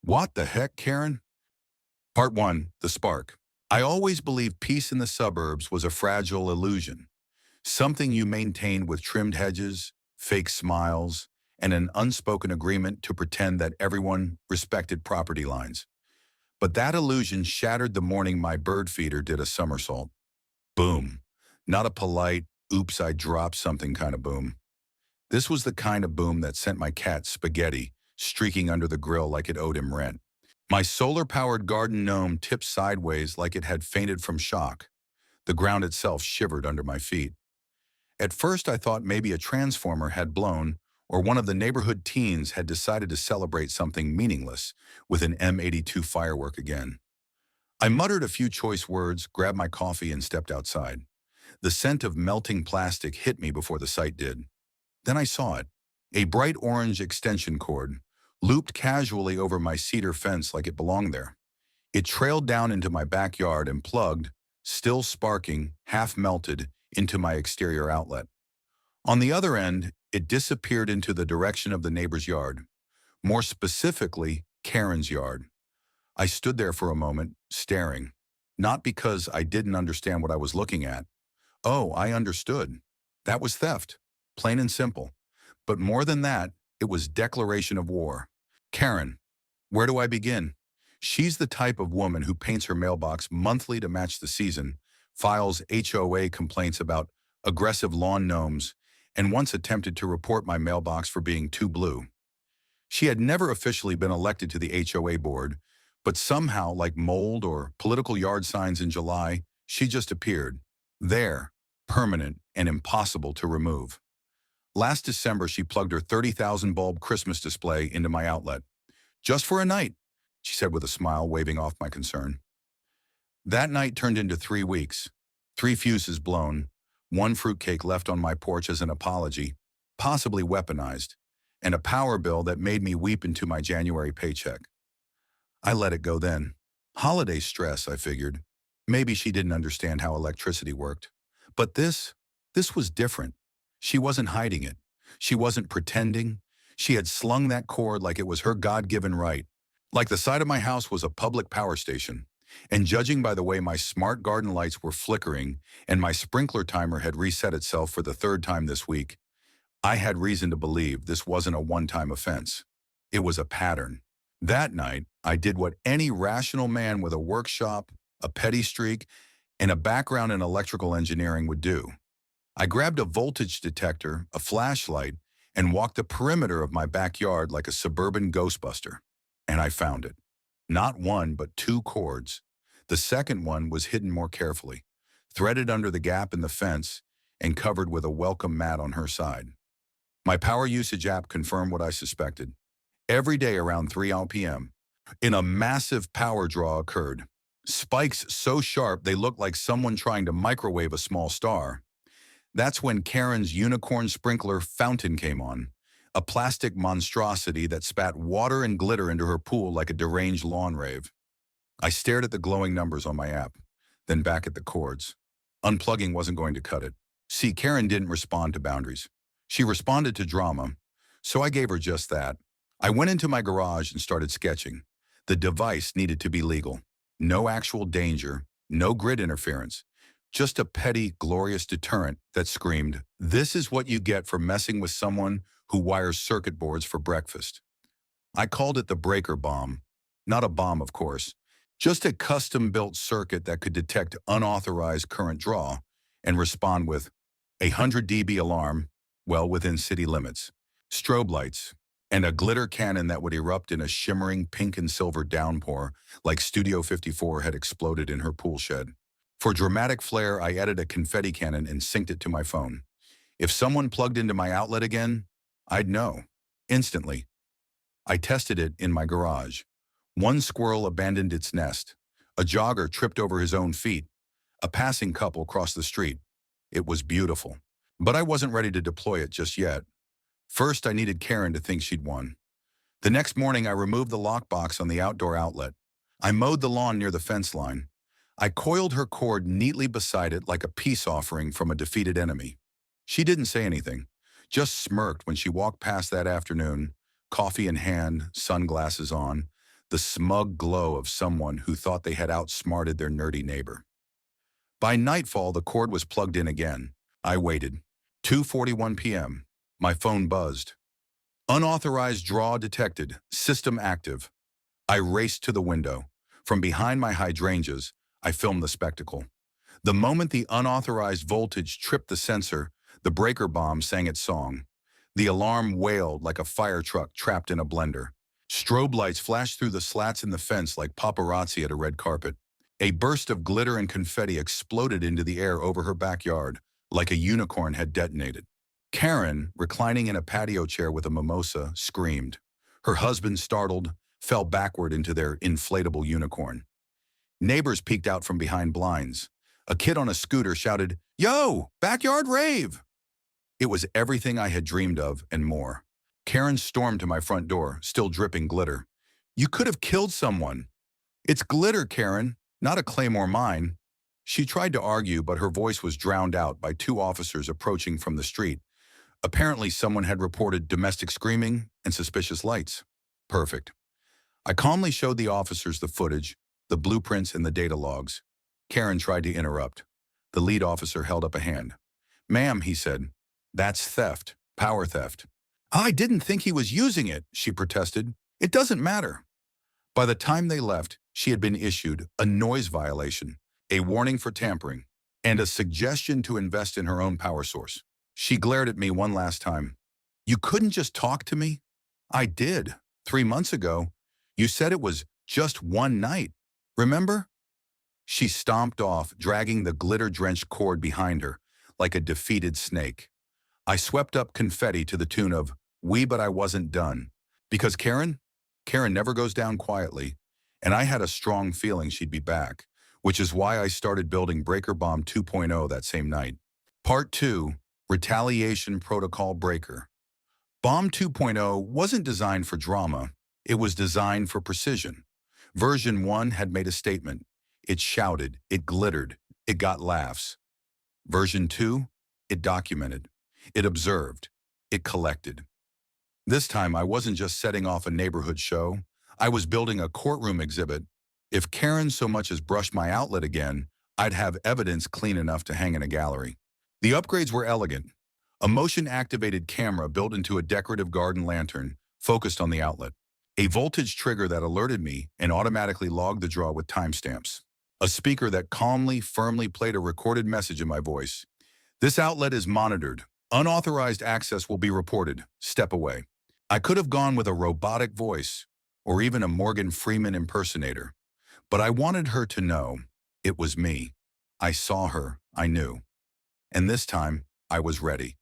What the heck, Karen? Part 1. The Spark. I always believed peace in the suburbs was a fragile illusion, something you maintained with trimmed hedges, fake smiles, and an unspoken agreement to pretend that everyone respected property lines. But that illusion shattered the morning my bird feeder did a somersault. Boom. Not a polite, oops, I dropped something kind of boom. This was the kind of boom that sent my cat Spaghetti streaking under the grill like it owed him rent. My solar-powered garden gnome tipped sideways like it had fainted from shock. The ground itself shivered under my feet. At first I thought maybe a transformer had blown or one of the neighborhood teens had decided to celebrate something meaningless with an M82 firework again. I muttered a few choice words, grabbed my coffee, and stepped outside. The scent of melting plastic hit me before the sight did. Then I saw it. A bright orange extension cord, looped casually over my cedar fence like it belonged there. It trailed down into my backyard and plugged, still sparking, half melted, into my exterior outlet. On the other end, it disappeared into the direction of the neighbor's yard. More specifically, Karen's yard. I stood there for a moment, staring. Not because I didn't understand what I was looking at. Oh, I understood. That was theft. Plain and simple. But more than that, it was declaration of war. Karen. Where do I begin? She's the type of woman who paints her mailbox monthly to match the season, files HOA complaints about aggressive lawn gnomes, and once attempted to report my mailbox for being too blue. She had never officially been elected to the HOA board, but somehow, like mold or political yard signs in July, she just appeared. There, permanent and impossible to remove. Last December, she plugged her 30,000 bulb Christmas display into my outlet. Just for a night, she said with a smile, waving off my concern. That night turned into 3 weeks. 3 fuses blown, 1 fruitcake left on my porch as an apology, possibly weaponized, and a power bill that made me weep into my January paycheck. I let it go then. Holiday stress, I figured. Maybe she didn't understand how electricity worked. But this was different. She wasn't hiding it. She wasn't pretending. She had slung that cord like it was her God-given right. Like the side of my house was a public power station. And judging by the way my smart garden lights were flickering and my sprinkler timer had reset itself for the 3rd time this week, I had reason to believe this wasn't a one-time offense. It was a pattern. That night, I did what any rational man with a workshop, a petty streak, and a background in electrical engineering would do. I grabbed a voltage detector, a flashlight, and walked the perimeter of my backyard like a suburban ghostbuster. And I found it. Not 1, but 2 cords. The second one was hidden more carefully, threaded under the gap in the fence and covered with a welcome mat on her side. My power usage app confirmed what I suspected. Every day around 3 p.m., a massive power draw occurred. Spikes so sharp they looked like someone trying to microwave a small star. That's when Karen's unicorn sprinkler fountain came on, a plastic monstrosity that spat water and glitter into her pool like a deranged lawn rave. I stared at the glowing numbers on my app, then back at the cords. Unplugging wasn't going to cut it. See, Karen didn't respond to boundaries. She responded to drama, so I gave her just that. I went into my garage and started sketching. The device needed to be legal. No actual danger, no grid interference. Just a petty, glorious deterrent that screamed, "This is what you get for messing with someone who wires circuit boards for breakfast." I called it the breaker bomb. Not a bomb, of course. Just a custom-built circuit that could detect unauthorized current draw and respond with a 100 dB alarm, well within city limits, strobe lights, and a glitter cannon that would erupt in a shimmering pink and silver downpour like Studio 54 had exploded in her pool shed. For dramatic flair, I added a confetti cannon and synced it to my phone. If someone plugged into my outlet again, I'd know. Instantly. I tested it in my garage. 1 squirrel abandoned its nest. A jogger tripped over his own feet. A passing couple crossed the street. It was beautiful. But I wasn't ready to deploy it just yet. First, I needed Karen to think she'd won. The next morning, I removed the lockbox on the outdoor outlet. I mowed the lawn near the fence line. I coiled her cord neatly beside it like a peace offering from a defeated enemy. She didn't say anything, just smirked when she walked past that afternoon, coffee in hand, sunglasses on, the smug glow of someone who thought they had outsmarted their nerdy neighbor. By nightfall, the cord was plugged in again. I waited. 2:41 p.m. My phone buzzed. Unauthorized draw detected. System active. I raced to the window. From behind my hydrangeas, I filmed the spectacle. The moment the unauthorized voltage tripped the sensor, the breaker bomb sang its song. The alarm wailed like a fire truck trapped in a blender. Strobe lights flashed through the slats in the fence like paparazzi at a red carpet. A burst of glitter and confetti exploded into the air over her backyard, like a unicorn had detonated. Karen, reclining in a patio chair with a mimosa, screamed. Her husband, startled, fell backward into their inflatable unicorn. Neighbors peeked out from behind blinds. A kid on a scooter shouted, "Yo, backyard rave!" It was everything I had dreamed of and more. Karen stormed to my front door, still dripping glitter. "You could have killed someone." "It's glitter, Karen, not a Claymore mine." She tried to argue, but her voice was drowned out by two officers approaching from the street. Apparently, someone had reported domestic screaming and suspicious lights. Perfect. I calmly showed the officers the footage, the blueprints and the data logs. Karen tried to interrupt. The lead officer held up a hand. "Ma'am," he said, "that's theft, power theft." "I didn't think he was using it," she protested. "It doesn't matter." By the time they left, she had been issued a noise violation, a warning for tampering, and a suggestion to invest in her own power source. She glared at me one last time. "You couldn't just talk to me?" "I did. 3 months ago. You said it was just one night. Remember?" She stomped off, dragging the glitter-drenched cord behind her, like a defeated snake. I swept up confetti to the tune of "We But I Wasn't Done." Because Karen never goes down quietly, and I had a strong feeling she'd be back, which is why I started building Breaker Bomb 2.0 that same night. Part 2, Retaliation Protocol Breaker. Bomb 2.0 wasn't designed for drama, it was designed for precision. Version 1 had made a statement. It shouted, it glittered, it got laughs. Version 2, it documented, it observed, it collected. This time I wasn't just setting off a neighborhood show, I was building a courtroom exhibit. If Karen so much as brushed my outlet again, I'd have evidence clean enough to hang in a gallery. The upgrades were elegant. A motion-activated camera built into a decorative garden lantern focused on the outlet. A voltage trigger that alerted me and automatically logged the draw with timestamps. A speaker that calmly, firmly played a recorded message in my voice. "This outlet is monitored. Unauthorized access will be reported. Step away." I could have gone with a robotic voice, or even a Morgan Freeman impersonator, but I wanted her to know it was me. I saw her, I knew. And this time, I was ready.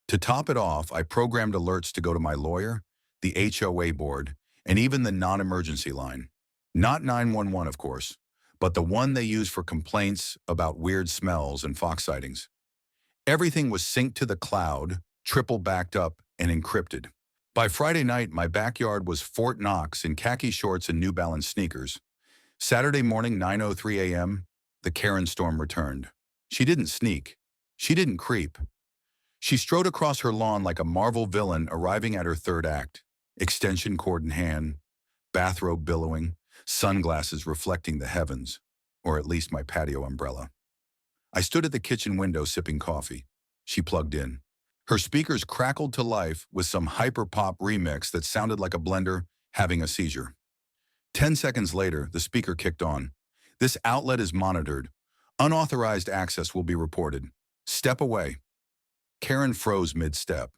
To top it off, I programmed alerts to go to my lawyer, the HOA board, and even the non-emergency line. Not 911, of course, but the one they use for complaints about weird smells and fox sightings. Everything was synced to the cloud, triple backed up, and encrypted. By Friday night, my backyard was Fort Knox in khaki shorts and New Balance sneakers. Saturday morning, 9:03 a.m., the Karen storm returned. She didn't sneak. She didn't creep. She strode across her lawn like a Marvel villain arriving at her third act. Extension cord in hand, bathrobe billowing, sunglasses reflecting the heavens, or at least my patio umbrella. I stood at the kitchen window sipping coffee. She plugged in. Her speakers crackled to life with some hyper-pop remix that sounded like a blender having a seizure. 10 seconds later, the speaker kicked on. "This outlet is monitored. Unauthorized access will be reported. Step away." Karen froze mid-step.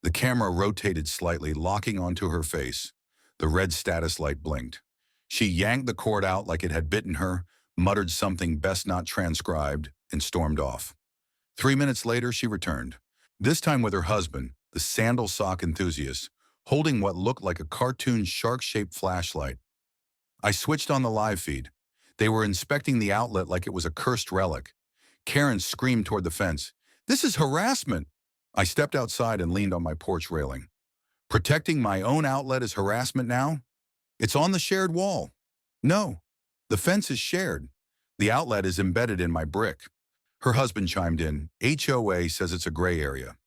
The camera rotated slightly, locking onto her face. The red status light blinked. She yanked the cord out like it had bitten her, muttered something best not transcribed, and stormed off. 3 minutes later, she returned. This time with her husband, the sandal sock enthusiast, holding what looked like a cartoon shark-shaped flashlight. I switched on the live feed. They were inspecting the outlet like it was a cursed relic. Karen screamed toward the fence, "This is harassment!" I stepped outside and leaned on my porch railing. Protecting my own outlet is harassment now? It's on the shared wall. No, the fence is shared. The outlet is embedded in my brick. Her husband chimed in. HOA says it's a gray area.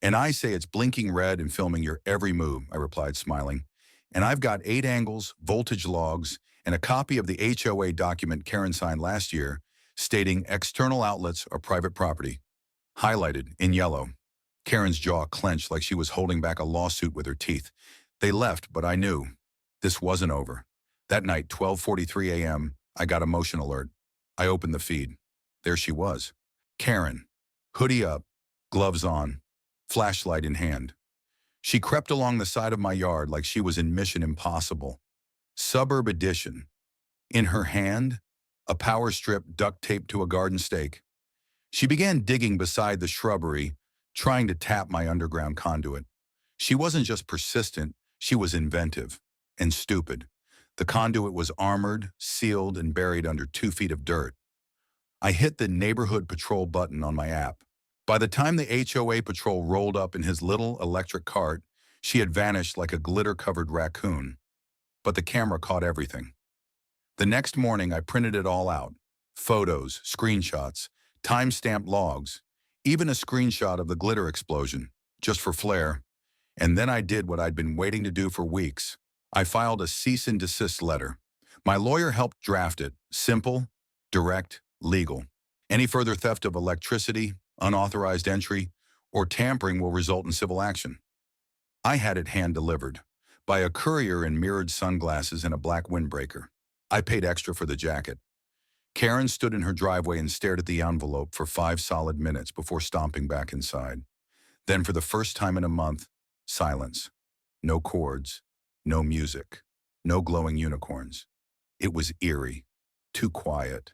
And I say it's blinking red and filming your every move, I replied, smiling. And I've got 8 angles, voltage logs, and a copy of the HOA document Karen signed last year stating external outlets are private property, highlighted in yellow. Karen's jaw clenched like she was holding back a lawsuit with her teeth. They left, but I knew this wasn't over. That night, 12:43 a.m., I got a motion alert. I opened the feed. There she was. Karen, hoodie up, gloves on, flashlight in hand. She crept along the side of my yard like she was in Mission Impossible. Suburb Edition. In her hand, a power strip duct taped to a garden stake. She began digging beside the shrubbery, trying to tap my underground conduit. She wasn't just persistent, she was inventive and stupid. The conduit was armored, sealed, and buried under 2 feet of dirt. I hit the neighborhood patrol button on my app. By the time the HOA patrol rolled up in his little electric cart, she had vanished like a glitter-covered raccoon. But the camera caught everything. The next morning, I printed it all out. Photos, screenshots, time-stamped logs, even a screenshot of the glitter explosion, just for flair. And then I did what I'd been waiting to do for weeks. I filed a cease and desist letter. My lawyer helped draft it. Simple, direct, legal. Any further theft of electricity, unauthorized entry, or tampering will result in civil action. I had it hand-delivered by a courier in mirrored sunglasses and a black windbreaker. I paid extra for the jacket. Karen stood in her driveway and stared at the envelope for 5 solid minutes before stomping back inside. Then, for the first time in a month, silence. No chords, no music, no glowing unicorns. It was eerie, too quiet.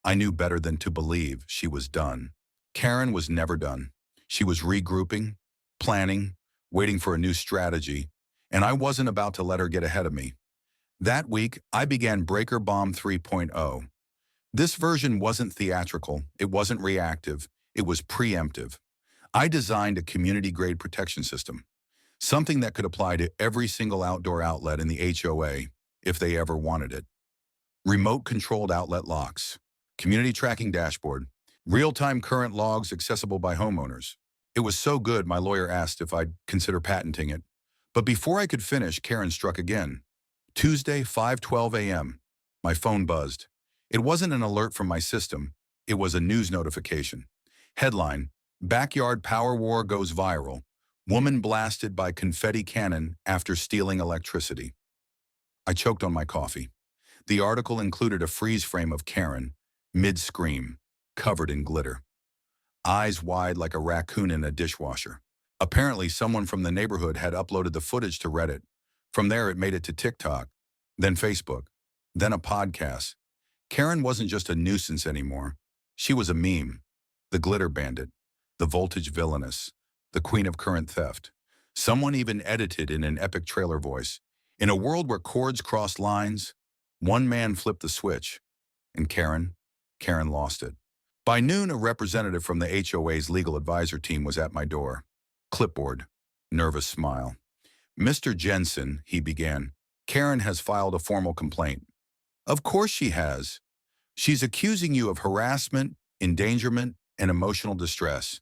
I knew better than to believe she was done. Karen was never done. She was regrouping, planning, waiting for a new strategy, and I wasn't about to let her get ahead of me. That week, I began Breaker Bomb 3.0. This version wasn't theatrical, it wasn't reactive, it was preemptive. I designed a community-grade protection system, something that could apply to every single outdoor outlet in the HOA if they ever wanted it. Remote-controlled outlet locks, community tracking dashboard, real-time current logs accessible by homeowners. It was so good, my lawyer asked if I'd consider patenting it. But before I could finish, Karen struck again. Tuesday, 5:12 a.m. My phone buzzed. It wasn't an alert from my system. It was a news notification. Headline, Backyard Power War Goes Viral. Woman blasted by confetti cannon after stealing electricity. I choked on my coffee. The article included a freeze frame of Karen, mid-scream, covered in glitter. Eyes wide like a raccoon in a dishwasher. Apparently, someone from the neighborhood had uploaded the footage to Reddit. From there, it made it to TikTok, then Facebook, then a podcast. Karen wasn't just a nuisance anymore. She was a meme. The glitter bandit, the voltage villainess, the queen of current theft. Someone even edited in an epic trailer voice. In a world where chords crossed lines, one man flipped the switch, and Karen lost it. By noon, a representative from the HOA's legal advisor team was at my door. Clipboard, nervous smile. Mr. Jensen, he began, Karen has filed a formal complaint. Of course she has. She's accusing you of harassment, endangerment, and emotional distress.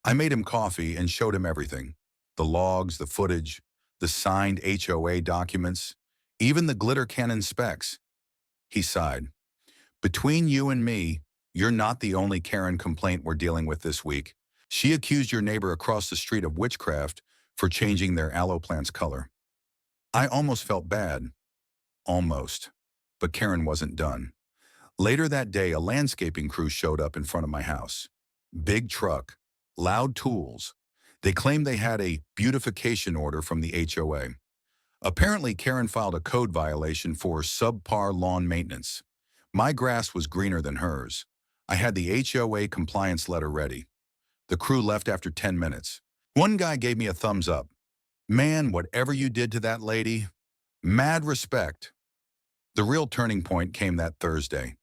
I made him coffee and showed him everything. The logs, the footage, the signed HOA documents, even the glitter cannon specs. He sighed. Between you and me, you're not the only Karen complaint we're dealing with this week. She accused your neighbor across the street of witchcraft for changing their aloe plant's color. I almost felt bad. Almost. But Karen wasn't done. Later that day, a landscaping crew showed up in front of my house. Big truck, loud tools. They claimed they had a beautification order from the HOA. Apparently, Karen filed a code violation for subpar lawn maintenance. My grass was greener than hers. I had the HOA compliance letter ready. The crew left after 10 minutes. One guy gave me a thumbs up. Man, whatever you did to that lady, mad respect. The real turning point came that Thursday.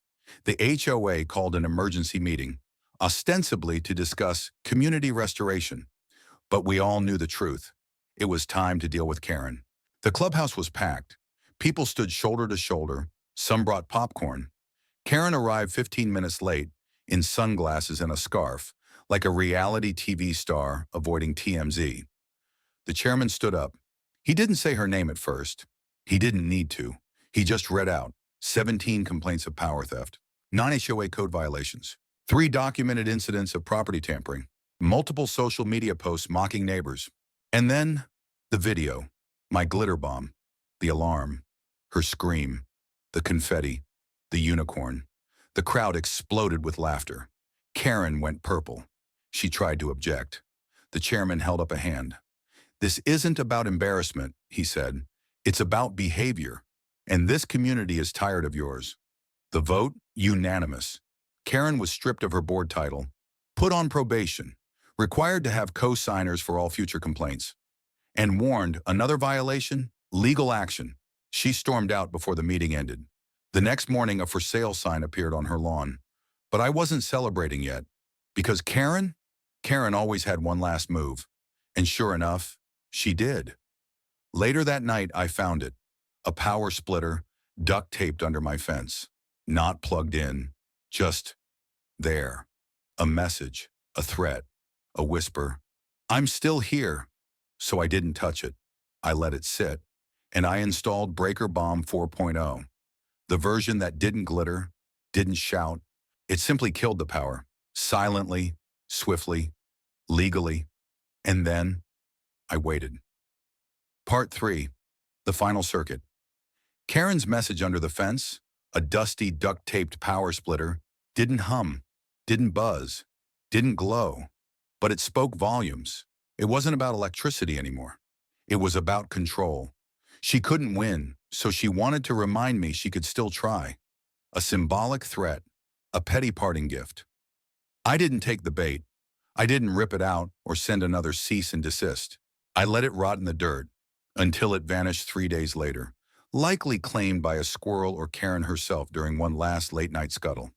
The HOA called an emergency meeting, ostensibly to discuss community restoration. But we all knew the truth. It was time to deal with Karen. The clubhouse was packed. People stood shoulder to shoulder. Some brought popcorn. Karen arrived 15 minutes late, in sunglasses and a scarf, like a reality TV star avoiding TMZ. The chairman stood up. He didn't say her name at first. He didn't need to. He just read out 17 complaints of power theft, 9 HOA code violations, 3 documented incidents of property tampering, multiple social media posts mocking neighbors, and then the video, my glitter bomb, the alarm, her scream, the confetti, the unicorn. The crowd exploded with laughter. Karen went purple. She tried to object. The chairman held up a hand. "This isn't about embarrassment," he said. "It's about behavior. And this community is tired of yours." The vote, unanimous. Karen was stripped of her board title, put on probation, required to have co-signers for all future complaints, and warned another violation, legal action. She stormed out before the meeting ended. The next morning, a for sale sign appeared on her lawn. But I wasn't celebrating yet, because Karen always had one last move. And sure enough, she did. Later that night, I found it. A power splitter, duct taped under my fence. Not plugged in, just there. A message, a threat, a whisper. "I'm still here." So I didn't touch it. I let it sit. And I installed Breaker Bomb 4.0. The version that didn't glitter, didn't shout. It simply killed the power. Silently, swiftly, legally. And then I waited. Part 3. The final circuit. Karen's message under the fence, a dusty, duct-taped power splitter, didn't hum, didn't buzz, didn't glow, but it spoke volumes. It wasn't about electricity anymore. It was about control. She couldn't win, so she wanted to remind me she could still try. A symbolic threat, a petty parting gift. I didn't take the bait. I didn't rip it out or send another cease and desist. I let it rot in the dirt until it vanished 3 days later, likely claimed by a squirrel or Karen herself during one last late-night scuttle.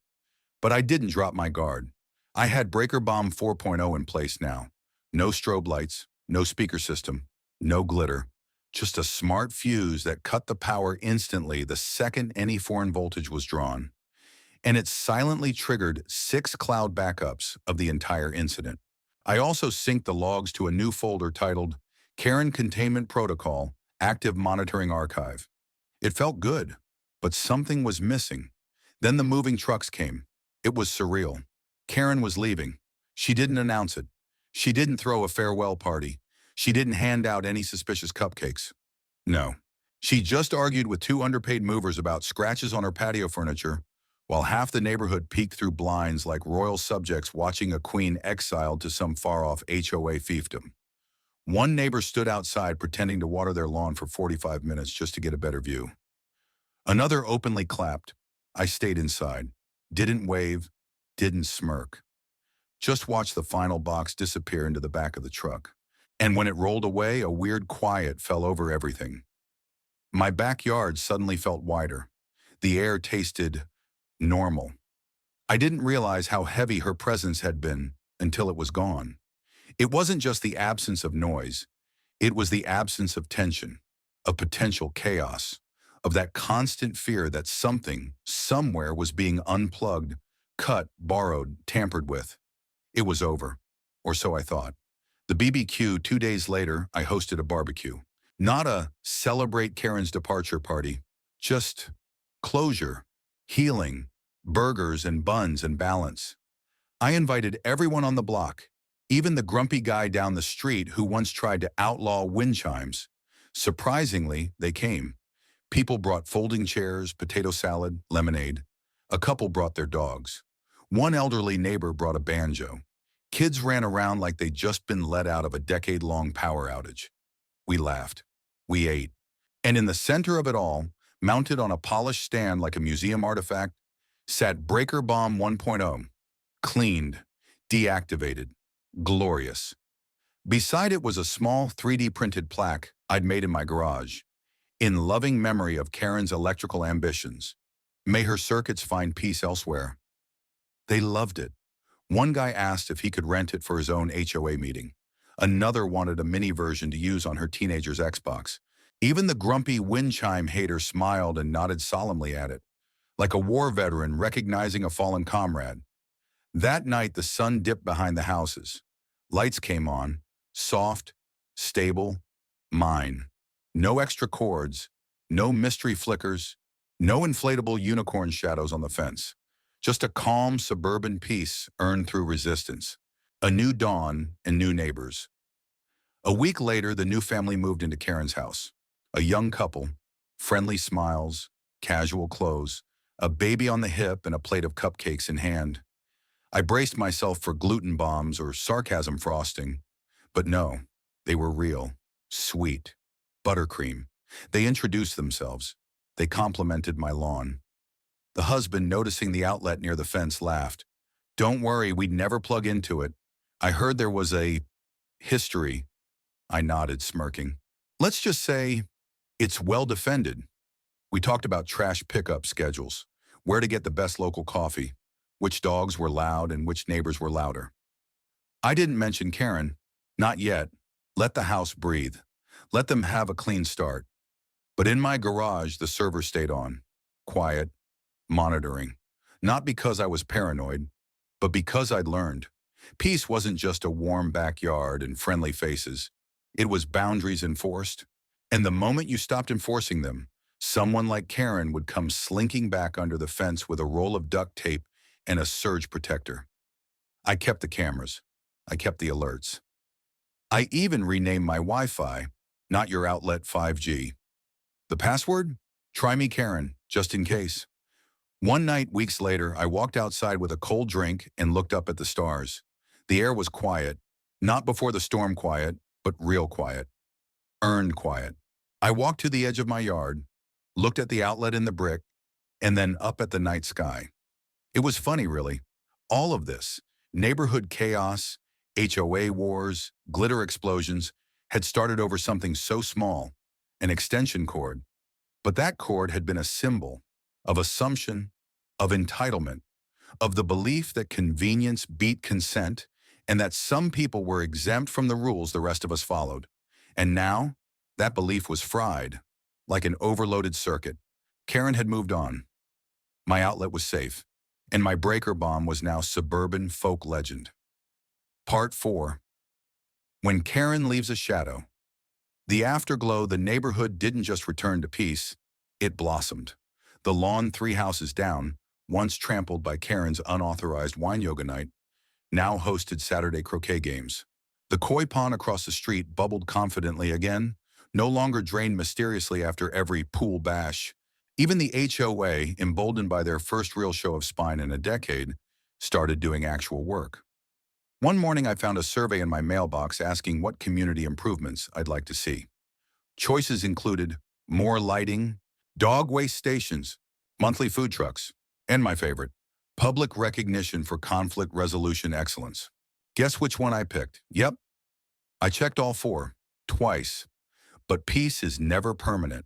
But I didn't drop my guard. I had Breaker Bomb 4.0 in place now. No strobe lights, no speaker system, no glitter. Just a smart fuse that cut the power instantly the second any foreign voltage was drawn. And it silently triggered 6 cloud backups of the entire incident. I also synced the logs to a new folder titled Karen Containment Protocol, Active Monitoring Archive. It felt good, but something was missing. Then the moving trucks came. It was surreal. Karen was leaving. She didn't announce it. She didn't throw a farewell party. She didn't hand out any suspicious cupcakes. No. She just argued with 2 underpaid movers about scratches on her patio furniture, while half the neighborhood peeked through blinds like royal subjects watching a queen exiled to some far-off HOA fiefdom. One neighbor stood outside pretending to water their lawn for 45 minutes just to get a better view. Another openly clapped. I stayed inside. Didn't wave, didn't smirk. Just watched the final box disappear into the back of the truck. And when it rolled away, a weird quiet fell over everything. My backyard suddenly felt wider. The air tasted normal. I didn't realize how heavy her presence had been until it was gone. It wasn't just the absence of noise. It was the absence of tension, of potential chaos, of that constant fear that something, somewhere was being unplugged, cut, borrowed, tampered with. It was over, or so I thought. The BBQ 2 days later, I hosted a barbecue. Not a celebrate Karen's departure party, just closure, healing, burgers and buns and balance. I invited everyone on the block, even the grumpy guy down the street who once tried to outlaw wind chimes. Surprisingly, they came. People brought folding chairs, potato salad, lemonade. A couple brought their dogs. One elderly neighbor brought a banjo. Kids ran around like they'd just been let out of a decade-long power outage. We laughed. We ate. And in the center of it all, mounted on a polished stand like a museum artifact, sat Breaker Bomb 1.0. Cleaned, deactivated, glorious. Beside it was a small 3D printed plaque I'd made in my garage, in loving memory of Karen's electrical ambitions. May her circuits find peace elsewhere. They loved it. One guy asked if he could rent it for his own HOA meeting. Another wanted a mini version to use on her teenager's Xbox. Even the grumpy wind chime hater smiled and nodded solemnly at it, like a war veteran recognizing a fallen comrade. That night, the sun dipped behind the houses. Lights came on, soft, stable, mine. No extra cords, no mystery flickers, no inflatable unicorn shadows on the fence. Just a calm suburban peace earned through resistance. A new dawn and new neighbors. A week later, the new family moved into Karen's house. A young couple, friendly smiles, casual clothes, a baby on the hip and a plate of cupcakes in hand. I braced myself for gluten bombs or sarcasm frosting. But no, they were real, sweet, buttercream. They introduced themselves. They complimented my lawn. The husband, noticing the outlet near the fence, laughed. "Don't worry, we'd never plug into it. I heard there was a history." I nodded, smirking. "Let's just say it's well defended." We talked about trash pickup schedules, where to get the best local coffee, which dogs were loud and which neighbors were louder. I didn't mention Karen. Not yet. Let the house breathe. Let them have a clean start. But in my garage, the server stayed on, quiet, monitoring. Not because I was paranoid, but because I'd learned. Peace wasn't just a warm backyard and friendly faces. It was boundaries enforced. And the moment you stopped enforcing them, someone like Karen would come slinking back under the fence with a roll of duct tape and a surge protector. I kept the cameras. I kept the alerts. I even renamed my Wi-Fi, not your outlet 5G. The password? Try me Karen, just in case. One night, weeks later, I walked outside with a cold drink and looked up at the stars. The air was quiet, not before the storm quiet, but real quiet. Earned quiet. I walked to the edge of my yard, looked at the outlet in the brick, and then up at the night sky. It was funny, really. All of this, neighborhood chaos, HOA wars, glitter explosions, had started over something so small, an extension cord. But that cord had been a symbol of assumption, of entitlement, of the belief that convenience beat consent and that some people were exempt from the rules the rest of us followed. And now, that belief was fried, like an overloaded circuit. Karen had moved on. My outlet was safe, and my breaker bomb was now suburban folk legend. Part 4. When Karen leaves a shadow. The afterglow, the neighborhood didn't just return to peace, it blossomed. The lawn 3 houses down, once trampled by Karen's unauthorized wine yoga night, now hosted Saturday croquet games. The koi pond across the street bubbled confidently again, no longer drained mysteriously after every pool bash. Even the HOA, emboldened by their first real show of spine in a decade, started doing actual work. One morning I found a survey in my mailbox asking what community improvements I'd like to see. Choices included more lighting, dog waste stations, monthly food trucks, and my favorite, public recognition for conflict resolution excellence. Guess which one I picked? Yep, I checked all 4, twice. But peace is never permanent.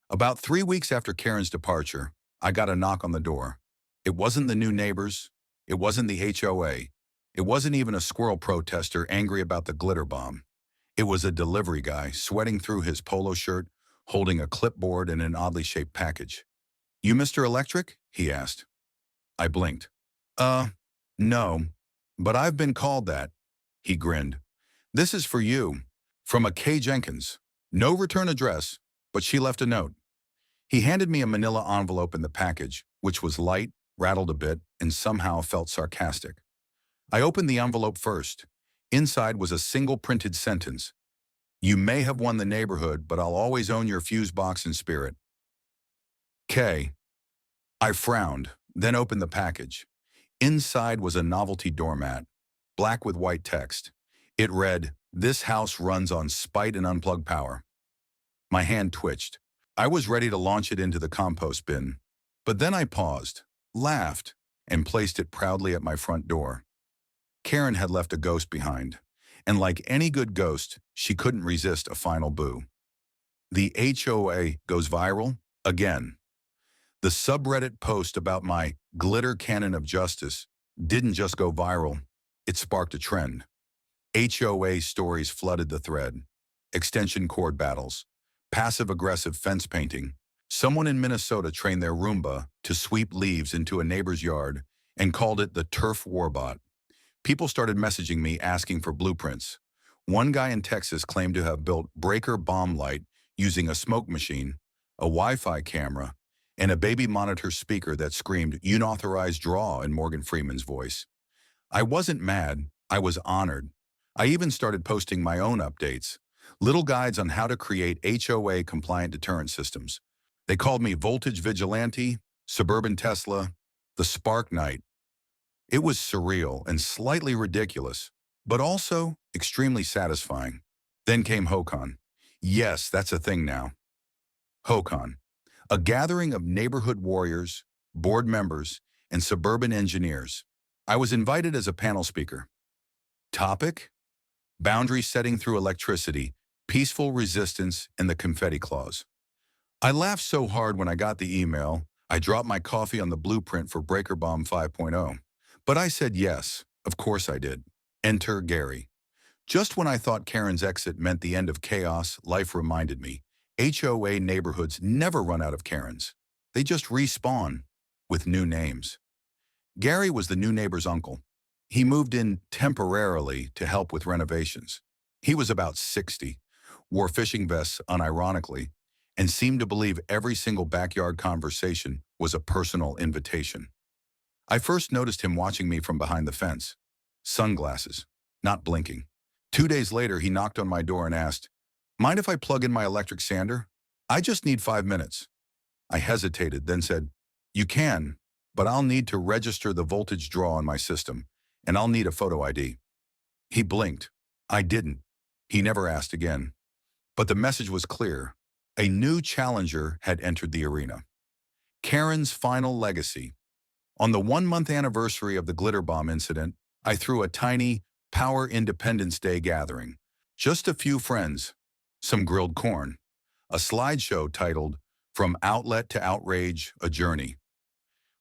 About 3 weeks after Karen's departure, I got a knock on the door. It wasn't the new neighbors. It wasn't the HOA. It wasn't even a squirrel protester angry about the glitter bomb. It was a delivery guy sweating through his polo shirt, holding a clipboard and an oddly shaped package. "You Mr. Electric?" he asked. I blinked. No, but I've been called that." He grinned. "This is for you, from a K. Jenkins. No return address, but she left a note." He handed me a manila envelope in the package, which was light, rattled a bit, and somehow felt sarcastic. I opened the envelope first. Inside was a single printed sentence. "You may have won the neighborhood, but I'll always own your fuse box in spirit. K." I frowned, then opened the package. Inside was a novelty doormat, black with white text. It read, "This house runs on spite and unplugged power." My hand twitched. I was ready to launch it into the compost bin. But then I paused, laughed, and placed it proudly at my front door. Karen had left a ghost behind, and like any good ghost, she couldn't resist a final boo. The HOA goes viral again. The subreddit post about my glitter cannon of justice didn't just go viral, it sparked a trend. HOA stories flooded the thread. Extension cord battles, passive-aggressive fence painting. Someone in Minnesota trained their Roomba to sweep leaves into a neighbor's yard and called it the turf warbot. People started messaging me asking for blueprints. One guy in Texas claimed to have built breaker bomb light using a smoke machine, a Wi-Fi camera, and a baby monitor speaker that screamed unauthorized draw in Morgan Freeman's voice. I wasn't mad, I was honored. I even started posting my own updates, little guides on how to create HOA-compliant deterrent systems. They called me Voltage Vigilante, Suburban Tesla, the Spark Knight. It was surreal and slightly ridiculous, but also extremely satisfying. Then came HOCON. Yes, that's a thing now. HOCON, a gathering of neighborhood warriors, board members, and suburban engineers. I was invited as a panel speaker. Topic? Boundary setting through electricity, peaceful resistance, and the confetti clause. I laughed so hard when I got the email, I dropped my coffee on the blueprint for Breaker Bomb 5.0. But I said yes, of course I did. Enter Gary. Just when I thought Karen's exit meant the end of chaos, life reminded me, HOA neighborhoods never run out of Karens. They just respawn with new names. Gary was the new neighbor's uncle. He moved in temporarily to help with renovations. He was about 60, wore fishing vests unironically, and seemed to believe every single backyard conversation was a personal invitation. I first noticed him watching me from behind the fence. Sunglasses, not blinking. 2 days later, he knocked on my door and asked, "Mind if I plug in my electric sander? I just need 5 minutes." I hesitated, then said, "You can, but I'll need to register the voltage draw on my system, and I'll need a photo ID." He blinked. I didn't. He never asked again. But the message was clear. A new challenger had entered the arena. Karen's final legacy. On the 1-month anniversary of the glitter bomb incident, I threw a tiny Power Independence Day gathering. Just a few friends, some grilled corn, a slideshow titled From Outlet to Outrage, A Journey.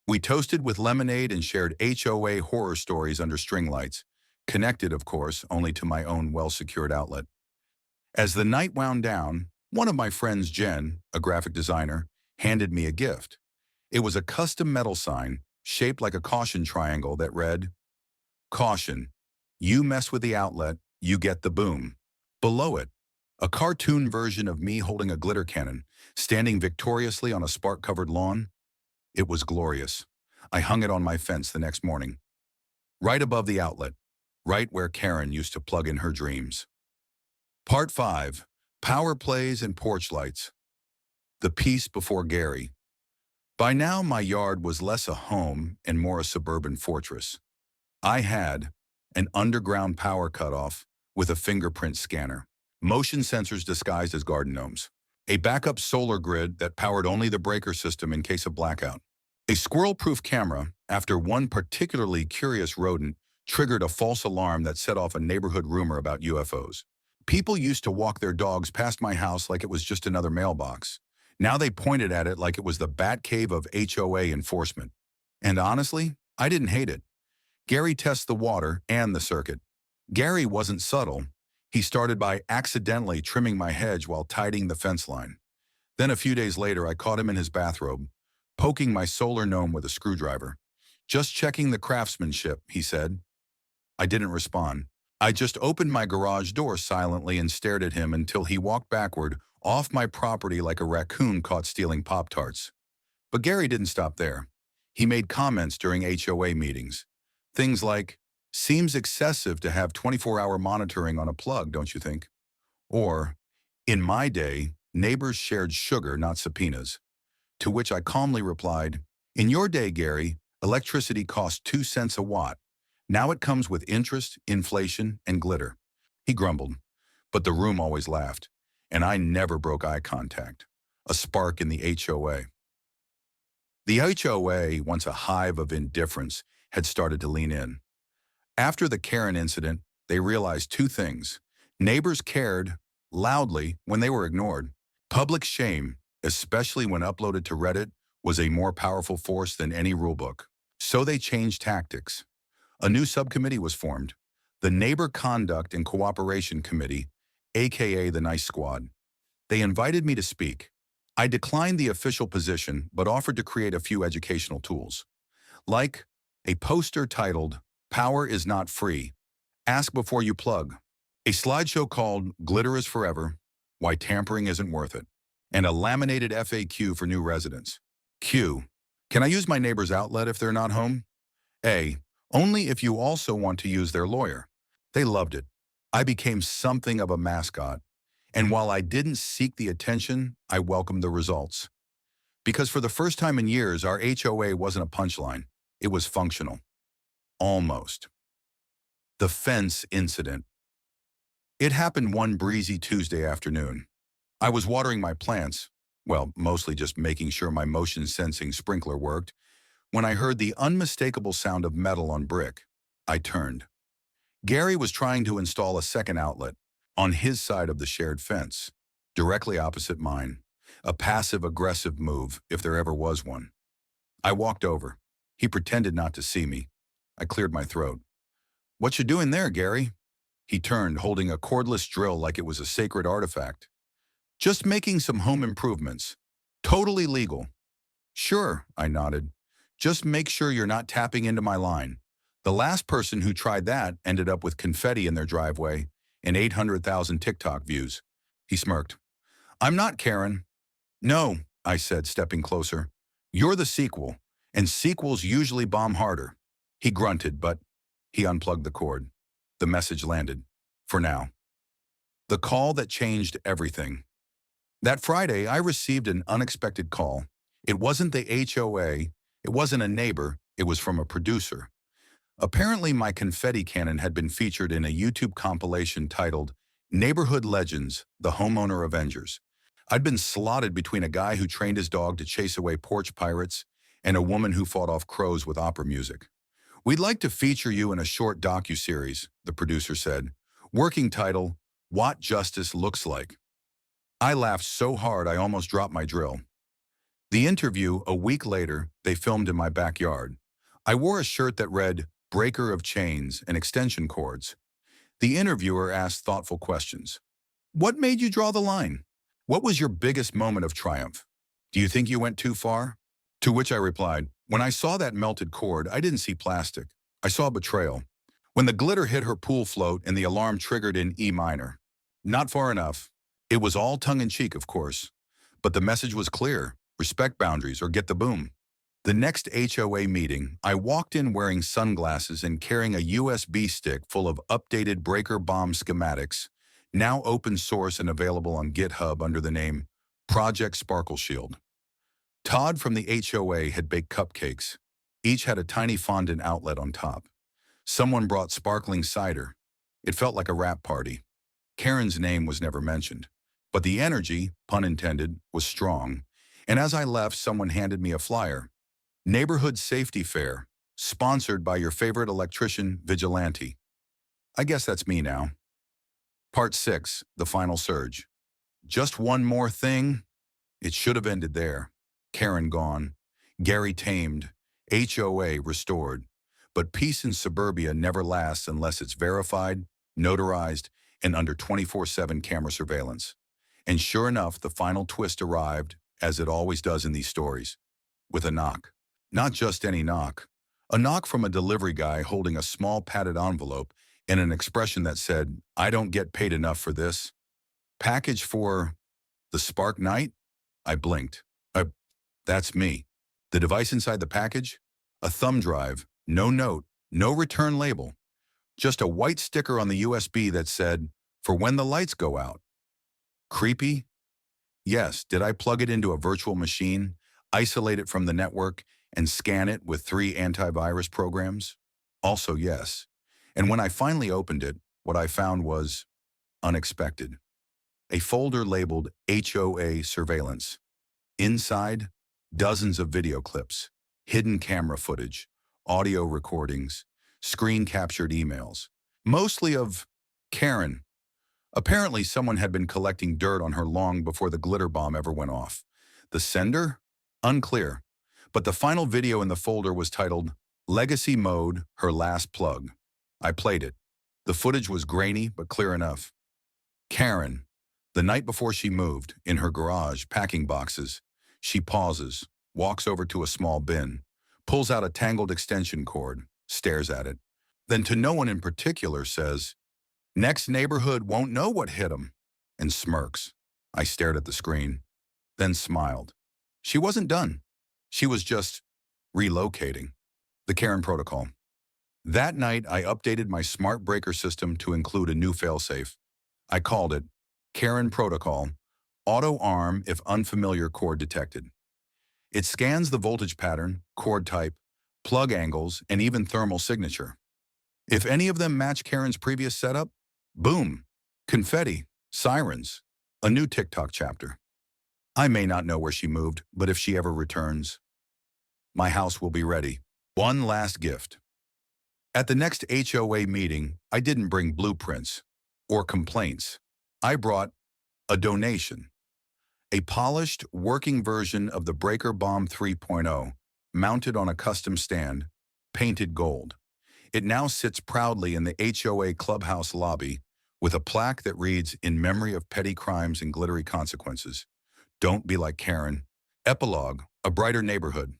We toasted with lemonade and shared HOA horror stories under string lights, connected, of course, only to my own well-secured outlet. As the night wound down, one of my friends, Jen, a graphic designer, handed me a gift. It was a custom metal sign shaped like a caution triangle that read, "Caution, you mess with the outlet, you get the boom." Below it, a cartoon version of me holding a glitter cannon, standing victoriously on a spark-covered lawn. It was glorious. I hung it on my fence the next morning, right above the outlet, right where Karen used to plug in her dreams. Part 5. Power Plays and Porch Lights. The Peace Before Gary. By now, my yard was less a home and more a suburban fortress. I had an underground power cutoff with a fingerprint scanner, motion sensors disguised as garden gnomes, a backup solar grid that powered only the breaker system in case of blackout, a squirrel-proof camera after one particularly curious rodent triggered a false alarm that set off a neighborhood rumor about UFOs. People used to walk their dogs past my house like it was just another mailbox. Now they pointed at it like it was the bat cave of HOA enforcement. And honestly, I didn't hate it. Gary tests the water and the circuit. Gary wasn't subtle. He started by accidentally trimming my hedge while tidying the fence line. Then a few days later, I caught him in his bathrobe, poking my solar gnome with a screwdriver. "Just checking the craftsmanship," he said. I didn't respond. I just opened my garage door silently and stared at him until he walked backward off my property like a raccoon caught stealing Pop-Tarts. But Gary didn't stop there. He made comments during HOA meetings. Things like, "Seems excessive to have 24-hour monitoring on a plug, don't you think?" Or, "In my day, neighbors shared sugar, not subpoenas." To which I calmly replied, "In your day, Gary, electricity cost 2 cents a watt. Now it comes with interest, inflation, and glitter." He grumbled, but the room always laughed, and I never broke eye contact. A spark in the HOA. The HOA, once a hive of indifference, had started to lean in. After the Karen incident, they realized 2 things. Neighbors cared loudly when they were ignored. Public shame, especially when uploaded to Reddit, was a more powerful force than any rulebook. So they changed tactics. A new subcommittee was formed, the Neighbor Conduct and Cooperation Committee, aka the Nice Squad. They invited me to speak. I declined the official position, but offered to create a few educational tools, like a poster titled, "Power is not free. Ask before you plug." A slideshow called "Glitter is Forever," why tampering isn't worth it, and a laminated FAQ for new residents. Q. Can I use my neighbor's outlet if they're not home? A. Only if you also want to use their lawyer. They loved it. I became something of a mascot. And while I didn't seek the attention, I welcomed the results. Because for the first time in years, our HOA wasn't a punchline. It was functional. Almost. The fence incident. It happened one breezy Tuesday afternoon. I was watering my plants, well, mostly just making sure my motion-sensing sprinkler worked, when I heard the unmistakable sound of metal on brick. I turned. Gary was trying to install a second outlet on his side of the shared fence, directly opposite mine, a passive-aggressive move if there ever was one. I walked over. He pretended not to see me. I cleared my throat. "What you doing there, Gary?" He turned, holding a cordless drill like it was a sacred artifact. "Just making some home improvements. Totally legal." "Sure," I nodded. "Just make sure you're not tapping into my line. The last person who tried that ended up with confetti in their driveway and 800,000 TikTok views." He smirked. "I'm not, Karen." "No," I said, stepping closer. "You're the sequel, and sequels usually bomb harder." He grunted, but he unplugged the cord. The message landed. For now. The call that changed everything. That Friday, I received an unexpected call. It wasn't the HOA, it wasn't a neighbor, it was from a producer. Apparently, my confetti cannon had been featured in a YouTube compilation titled Neighborhood Legends, The Homeowner Avengers. I'd been slotted between a guy who trained his dog to chase away porch pirates and a woman who fought off crows with opera music. "We'd like to feature you in a short docuseries," the producer said. Working title, What Justice Looks Like. I laughed so hard I almost dropped my drill. The interview, a week later, they filmed in my backyard. I wore a shirt that read, Breaker of Chains and Extension Cords. The interviewer asked thoughtful questions. "What made you draw the line? What was your biggest moment of triumph? Do you think you went too far?" To which I replied, "When I saw that melted cord, I didn't see plastic. I saw betrayal. When the glitter hit her pool float and the alarm triggered in E minor. Not far enough. It was all tongue-in-cheek, of course. But the message was clear. Respect boundaries or get the boom." The next HOA meeting, I walked in wearing sunglasses and carrying a USB stick full of updated breaker bomb schematics, now open source and available on GitHub under the name Project Sparkle Shield. Todd from the HOA had baked cupcakes. Each had a tiny fondant outlet on top. Someone brought sparkling cider. It felt like a wrap party. Karen's name was never mentioned. But the energy, pun intended, was strong. And as I left, someone handed me a flyer. Neighborhood Safety Fair, sponsored by your favorite electrician, Vigilante. I guess that's me now. Part 6, the final surge. Just one more thing. It should have ended there. Karen gone. Gary tamed. HOA restored. But peace in suburbia never lasts unless it's verified, notarized, and under 24/7 camera surveillance. And sure enough, the final twist arrived, as it always does in these stories, with a knock. Not just any knock. A knock from a delivery guy holding a small padded envelope and an expression that said, "I don't get paid enough for this." "Package for the Spark Night?" I blinked. That's me. The device inside the package? A thumb drive, no note, no return label. Just a white sticker on the USB that said, "For when the lights go out." Creepy? Yes. Did I plug it into a virtual machine, isolate it from the network, and scan it with 3 antivirus programs? Also yes. And when I finally opened it, what I found was unexpected. A folder labeled HOA Surveillance. Inside, dozens of video clips, hidden camera footage, audio recordings, screen-captured emails, mostly of Karen. Apparently, someone had been collecting dirt on her long before the glitter bomb ever went off. The sender? Unclear. But the final video in the folder was titled, Legacy Mode, Her Last Plug. I played it. The footage was grainy, but clear enough. Karen. The night before she moved, in her garage, packing boxes, she pauses, walks over to a small bin, pulls out a tangled extension cord, stares at it. Then to no one in particular says, "Next neighborhood won't know what hit 'em," and smirks. I stared at the screen, then smiled. She wasn't done. She was just relocating. The Karen protocol. That night, I updated my smart breaker system to include a new failsafe. I called it Karen Protocol, Auto Arm if unfamiliar cord detected. It scans the voltage pattern, cord type, plug angles, and even thermal signature. If any of them match Karen's previous setup, boom, confetti, sirens, a new TikTok chapter. I may not know where she moved, but if she ever returns, my house will be ready. One last gift. At the next HOA meeting, I didn't bring blueprints or complaints. I brought a donation, a polished, working version of the Breaker Bomb 3.0, mounted on a custom stand, painted gold. It now sits proudly in the HOA clubhouse lobby with a plaque that reads, "In memory of petty crimes and glittery consequences. Don't be like Karen." Epilogue, a brighter neighborhood.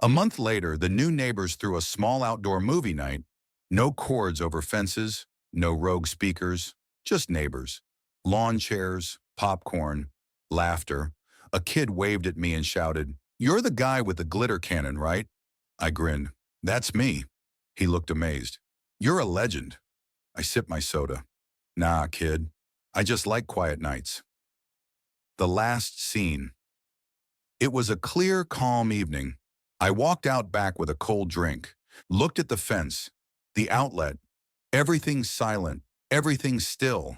A month later, the new neighbors threw a small outdoor movie night. No cords over fences, no rogue speakers, just neighbors. Lawn chairs, popcorn, laughter. A kid waved at me and shouted, "You're the guy with the glitter cannon, right?" I grinned. "That's me." He looked amazed. "You're a legend." I sipped my soda. "Nah, kid. I just like quiet nights." The last scene. It was a clear, calm evening. I walked out back with a cold drink, looked at the fence, the outlet, everything silent, everything still.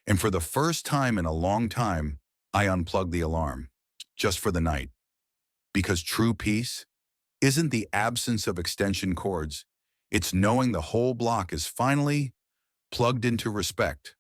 And for the first time in a long time, I unplugged the alarm, just for the night. Because true peace isn't the absence of extension cords. It's knowing the whole block is finally plugged into respect.